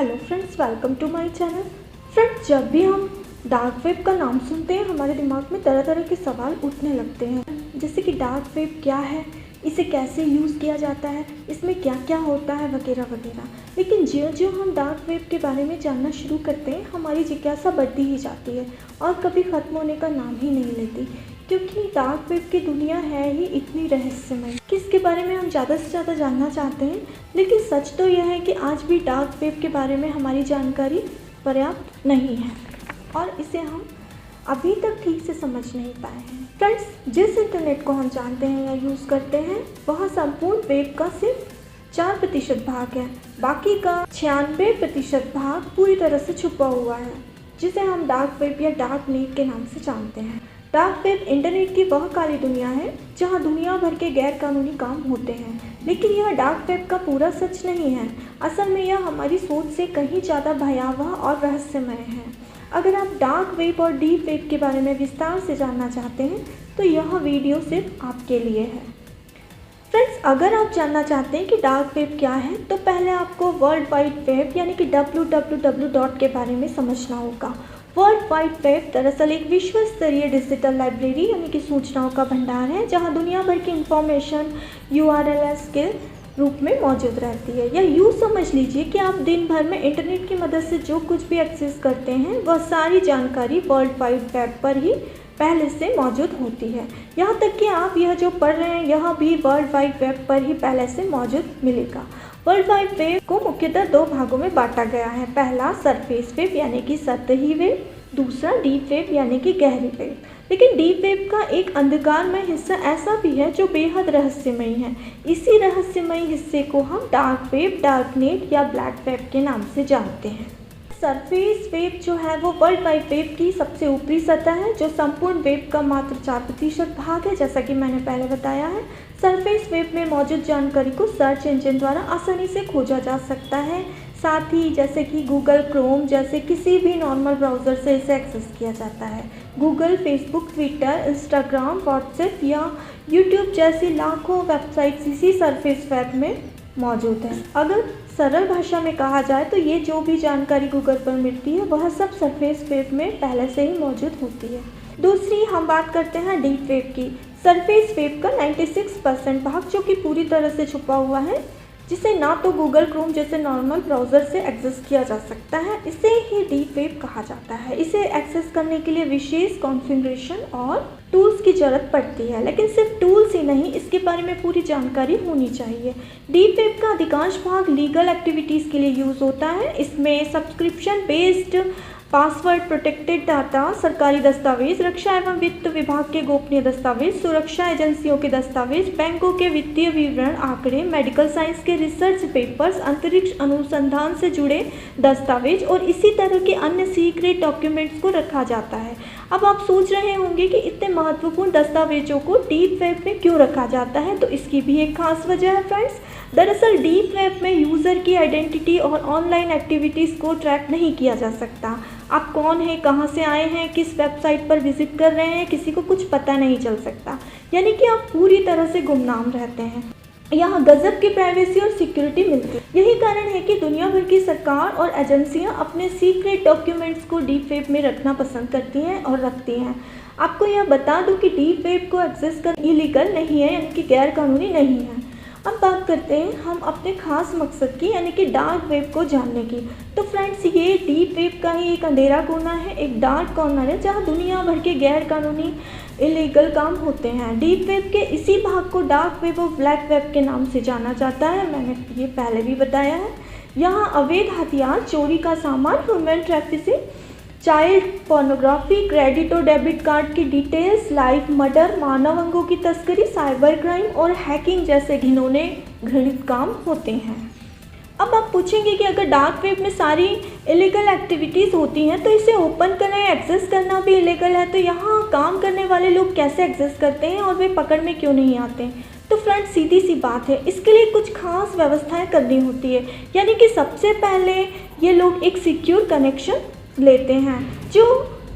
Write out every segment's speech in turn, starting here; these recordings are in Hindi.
Hello friends, welcome to my channel. Friends, जब भी हम डार्क वेब का नाम सुनते हैं हमारे दिमाग में तरह तरह के सवाल उठने लगते हैं, जैसे कि डार्क वेब क्या है, इसे कैसे यूज़ किया जाता है, इसमें क्या क्या होता है, वगैरह वगैरह। लेकिन ज्यों ज्यों हम डार्क वेब के बारे में जानना शुरू करते हैं हमारी जिज्ञासा बढ़ती ही जाती है और कभी ख़त्म होने का नाम ही नहीं लेती, क्योंकि डार्क वेब की दुनिया है ही इतनी रहस्यमय कि इसके बारे में हम ज़्यादा से ज़्यादा जानना चाहते हैं। लेकिन सच तो यह है कि आज भी डार्क वेब के बारे में हमारी जानकारी पर्याप्त नहीं है और इसे हम अभी तक ठीक से समझ नहीं पाए हैं। फ्रेंड्स, जिस इंटरनेट को हम जानते हैं या यूज़ करते हैं वह संपूर्ण वेब का सिर्फ 4% भाग है। बाकी का 96% भाग पूरी तरह से छुपा हुआ है, जिसे हम डार्क वेब या डार्क नेट के नाम से जानते हैं। डार्क वेब इंटरनेट की वह काली दुनिया है जहां दुनिया भर के गैर कानूनी काम होते हैं, लेकिन यह डार्क वेब का पूरा सच नहीं है। असल में यह हमारी सोच से कहीं ज़्यादा भयावह और रहस्यमय है। अगर आप डार्क वेब और डीप वेब के बारे में विस्तार से जानना चाहते हैं तो यह वीडियो सिर्फ आपके लिए है। फ्रेंड्स, अगर आप जानना चाहते हैं कि डार्क वेब क्या है तो पहले आपको वर्ल्ड वाइड वेब यानी कि www के बारे में समझना होगा। वर्ल्ड वाइड वेब दरअसल एक विश्व स्तरीय डिजिटल लाइब्रेरी यानी कि सूचनाओं का भंडार है जहां दुनिया भर की इंफॉर्मेशन URLs के रूप में मौजूद रहती है। या यूँ समझ लीजिए कि आप दिन भर में इंटरनेट की मदद से जो कुछ भी एक्सेस करते हैं वह सारी जानकारी वर्ल्ड वाइड वेब पर ही पहले से मौजूद होती है। यहाँ तक कि आप यह जो पढ़ रहे हैं यह भी वर्ल्ड वाइड वेब पर ही पहले से मौजूद मिलेगा। वर्ल्ड वाइड वेब को मुख्यतः 2 भागों में बांटा गया है। पहला सरफेस वेब यानी कि सतही वेब, दूसरा डीप वेब यानी कि गहरी वेब। लेकिन डीप वेब का एक अंधकारमय हिस्सा ऐसा भी है जो बेहद रहस्यमय है। इसी रहस्यमय हिस्से को हम डार्क वेब, डार्क नेट या ब्लैक वेब के नाम से जानते हैं। सरफेस वेब जो है वो वर्ल्ड वाइड वेब की सबसे ऊपरी सतह है जो संपूर्ण वेब का मात्र 4% भाग है, जैसा कि मैंने पहले बताया है। सरफेस वेब में मौजूद जानकारी को सर्च इंजन द्वारा आसानी से खोजा जा सकता है, साथ ही जैसे कि गूगल क्रोम जैसे किसी भी नॉर्मल ब्राउज़र से इसे एक्सेस किया जाता है। Google, Facebook, Twitter, Instagram, WhatsApp या यूट्यूब जैसी लाखों वेबसाइट्स इसी सरफेस वेब में मौजूद हैं। अगर सरल भाषा में कहा जाए तो ये जो भी जानकारी गूगल पर मिलती है वह सब सरफेस वेब में पहले से ही मौजूद होती है। दूसरी हम बात करते हैं डीप वेब की। सरफेस वेब का 96% भाग जो कि पूरी तरह से छुपा हुआ है, जिसे ना तो गूगल क्रोम जैसे नॉर्मल ब्राउज़र से एक्सेस किया जा सकता है, इसे ही डीप वेब कहा जाता है। इसे एक्सेस करने के लिए विशेष कॉन्फ़िगरेशन और टूल्स की ज़रूरत पड़ती है, लेकिन सिर्फ टूल्स ही नहीं, इसके बारे में पूरी जानकारी होनी चाहिए। डीप वेब का अधिकांश भाग लीगल एक्टिविटीज़ के लिए यूज़ होता है। इसमें subscription based, password protected data, सरकारी दस्तावेज, रक्षा एवं वित्त विभाग के गोपनीय दस्तावेज, सुरक्षा एजेंसियों के दस्तावेज, बैंकों के वित्तीय विवरण, आंकड़े, मेडिकल साइंस के रिसर्च पेपर्स, अंतरिक्ष अनुसंधान से जुड़े दस्तावेज और इसी तरह के अन्य सीक्रेट डॉक्यूमेंट्स को रखा जाता है। अब आप सोच रहे होंगे कि इतने महत्वपूर्ण दस्तावेजों को डीप वेब में क्यों रखा जाता है, तो इसकी भी एक खास वजह है फ्रेंड्स। दरअसल डीप वेब में यूज़र की आइडेंटिटी और ऑनलाइन एक्टिविटीज़ को ट्रैक नहीं किया जा सकता। आप कौन हैं, कहां से आए हैं, किस वेबसाइट पर विजिट कर रहे हैं, किसी को कुछ पता नहीं चल सकता, यानी कि आप पूरी तरह से गुमनाम रहते हैं। यहाँ गजब की प्राइवेसी और सिक्योरिटी मिलती है। यही कारण है कि दुनिया भर की सरकार और एजेंसियाँ अपने सीक्रेट डॉक्यूमेंट्स को डीप वेब में रखना पसंद करती हैं और रखती हैं। आपको यह बता दूं कि डीप वेब को एक्सेस करना इलीगल नहीं है, यानी कि गैर कानूनी नहीं है। अब बात करते हैं हम अपने खास मकसद की, यानी कि डार्क वेब को जानने की। तो फ्रेंड्स, ये डीप वेब का ही एक अंधेरा कोना है, एक डार्क कॉर्नर है जहाँ दुनिया भर के गैर कानूनी इलीगल काम होते हैं। डीप वेब के इसी भाग को डार्क वेब और ब्लैक वेब के नाम से जाना जाता है। मैंने ये पहले भी बताया है। यहाँ अवैध हथियार, चोरी का सामान, human trafficking, child pornography, credit और डेबिट कार्ड की डिटेल्स, लाइव मर्डर, मानव अंगों की तस्करी, साइबर क्राइम और हैकिंग जैसे घिनौने घृणित काम होते हैं। अब आप पूछेंगे कि अगर डार्क वेब में सारी इलीगल एक्टिविटीज़ होती हैं तो इसे ओपन करना या एक्सेस करना भी इलीगल है, तो यहाँ काम करने वाले लोग कैसे एक्सेस करते हैं और वे पकड़ में क्यों नहीं आते? तो फ्रेंड्स, सीधी सी बात है, इसके लिए कुछ खास व्यवस्थाएं करनी होती है। यानी कि सबसे पहले ये लोग एक सिक्योर कनेक्शन लेते हैं जो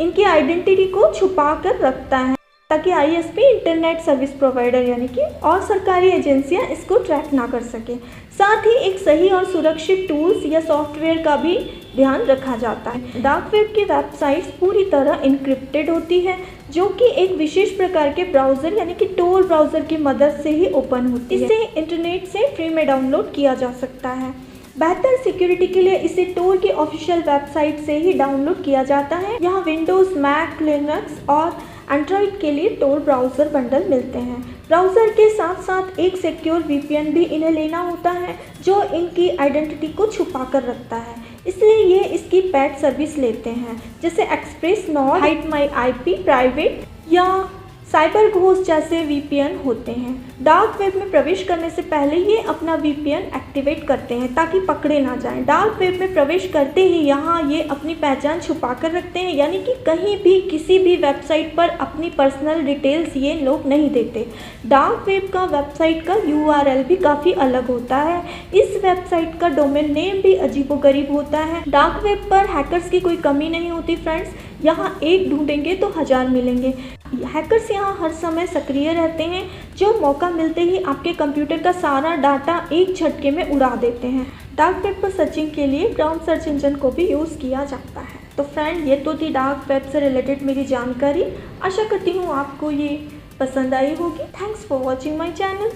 इनकी आइडेंटिटी को छुपा कर रखता है, ताकि ISP इंटरनेट सर्विस प्रोवाइडर यानी कि और सरकारी एजेंसियां इसको ट्रैक ना कर सकें। साथ ही एक सही और सुरक्षित टूल्स या सॉफ्टवेयर का भी ध्यान रखा जाता है। डार्क वेब की वेबसाइट्स पूरी तरह इनक्रिप्टेड होती है, जो कि एक विशेष प्रकार के ब्राउज़र यानी कि टोर ब्राउज़र की मदद से ही ओपन होती है। इसे इंटरनेट से फ्री में डाउनलोड किया जा सकता है। बेहतर सिक्योरिटी के लिए इसे टोर की ऑफिशियल वेबसाइट से ही डाउनलोड किया जाता है। यहाँ विंडोज़, मैक, लिनक्स और एंड्रॉयड के लिए टोर ब्राउज़र बंडल मिलते हैं। ब्राउज़र के साथ साथ एक सिक्योर VPN भी इन्हें लेना होता है, जो इनकी आइडेंटिटी को छुपा कर रखता है, इसलिए ये इसकी पेड सर्विस लेते हैं, जैसे express not, hide my IP, private या साइबर घोस्ट जैसे VPN होते हैं। डार्क वेब में प्रवेश करने से पहले ये अपना VPN एक्टिवेट करते हैं ताकि पकड़े ना जाएं। डार्क वेब में प्रवेश करते ही यहाँ ये अपनी पहचान छुपा कर रखते हैं, यानी कि कहीं भी किसी भी वेबसाइट पर अपनी पर्सनल डिटेल्स ये लोग नहीं देते। डार्क वेब का वेबसाइट का URL भी काफ़ी अलग होता है। इस वेबसाइट का डोमेन नेम भी अजीबोगरीब होता है। डार्क वेब पर हैकर्स की कोई कमी नहीं होती फ्रेंड्स, यहाँ एक ढूंढेंगे तो 1000 मिलेंगे। हैकर्स यहाँ हर समय सक्रिय रहते हैं, जो मौका मिलते ही आपके कंप्यूटर का सारा डाटा एक झटके में उड़ा देते हैं। डार्क वेब पर सर्चिंग के लिए ब्राउन सर्च इंजन को भी यूज़ किया जाता है। तो फ्रेंड, ये तो थी डार्क वेब से रिलेटेड मेरी जानकारी। आशा करती हूँ आपको ये पसंद आई होगी। Thanks for watching my channel.